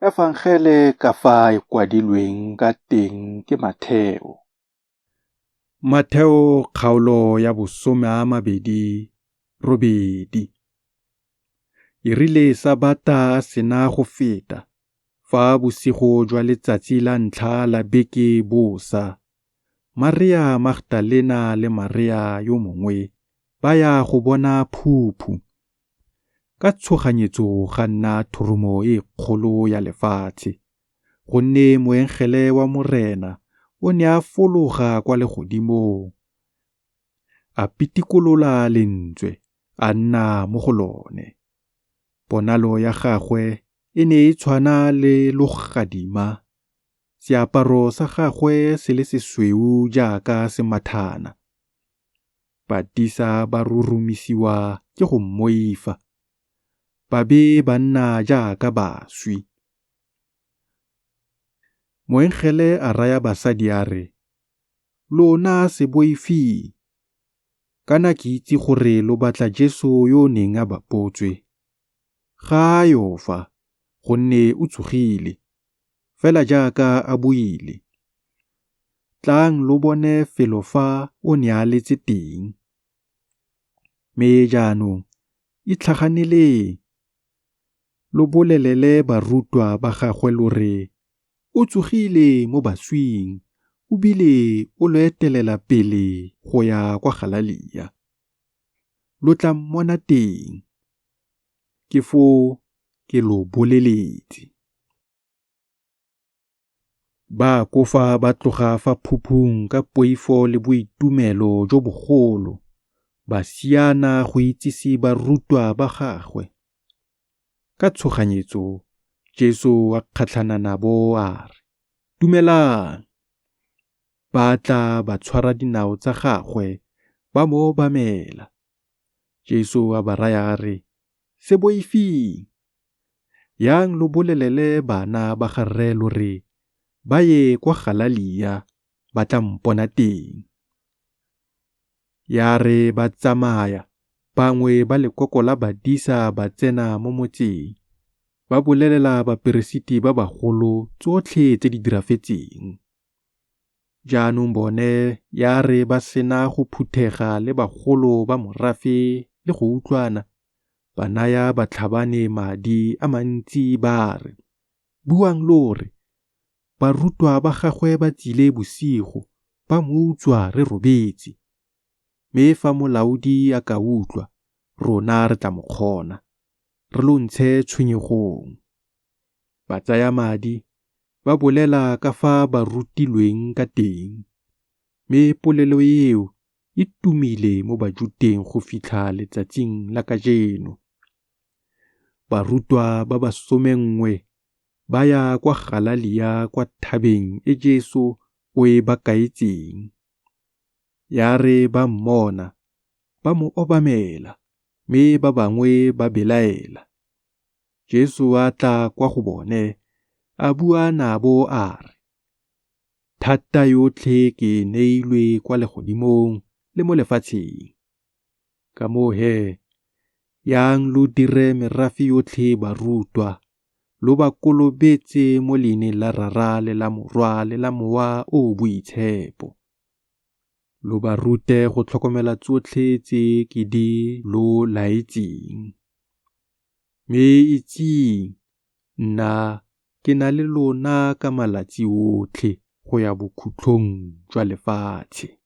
Efangele ka fa e kwadilweng ka teng ke Matheo. Matheo kgaolo ya 28. E rile Sabata sena go feta, fa bosigo jwa letsatsi la ntlha la beke bosa, Maria Magdalena le Maria yo mongwe ba ya go bona phuphu. Ka tshoganyetso ga nna thurumo e kgolo ya lefatshe, gonne moengele wa Morena o ne a fologa kwa legodimong, a pitikolola lentswe, a nna mo go lone. Ponalo ya gagwe e ne e tshwana le logadima, seaparo sa gagwe se le sesweu jaaka semathana. Badisa ba rurumisiwa ke go mmoifa, ba be ba nna jaaka baswi. Moengele a raya basadi a re, "Lona se boifi, kana ke itse gore lo batla Jesu yo o neng a bapotswe. Ga a yo fa, gonne o tsogile, fela jaaka a buile. Tlang lo bone felo fa o ne a letse teng. Me jaanong, itlhaganeleng, lo bolelele barutwa ba gagwe lo re, o tsogile mo baswing, o bile o lo etelela pele go ya kwa Galilea. Lo tla mmona teng. Ke foo ke lo boleletse." Ba kofa ba tloga fa phuphung ka poifo le boitumelo jo bogolo, ba siana go itsise barutwa ba gagwe. Ka tshoganyetso, Jesu a kgatlhana nabo a re, "Dumelang." Ba tla ba tshwara dinao tsa gagwe, ba mo obamela. Jesu a ba raya a re, "Se boifing. Yang lo bolelele bana ba ga rre lo re, ba ye kwa Galilea, ba tla mpona teng." Ya re ba tsamaya, bangwe ba lekoko la badisa ba tsena mo motseng, ba bolelela baperesiti ba bagolo tsotlhe tse di dirafetseng. Jaanong bone ya re ba sena go phuthega le bagolo ba morafe le go utlwana, ba naya batlhabane madi a mantsi ba re, "Buang lo re, barutwa ba gagwe ba tsile bosigo, ba mo utswa re robetse. Me fa molaodi a ka utlwa, rona re tla mo kgona, re lo ntshe tshwenyegong." Ba tsaya madi, ba bolela ka fa ba rutilweng ka teng, me polelo eo e tumile mo Bajuteng go fitlha letsatsing la kajeno. Barutwa ba ba 11 ba ya kwa Galilea kwa thabeng e Jesu o e bakaetseng. Ya re ba mmona, ba mo obamela, me ba bangwe ba belaela. Jesu a tla kwa go bone, a bua nabo a re, "Thata yotlhe ke neilwe kwa legodimong le mo lefatsheng. Ka moo yang lo dire merafe yotlhe barutwa, lo ba kolobetse mo leineng la Rara le la Morwa le la Mowa o boitshepo. Lo ba rute go tlhokomela tsotlhe tse ke di lo laetseng. Me itseng, nna ke na le lona ka malatsi otlhe go ya bokhutlhong jwa lefatshe."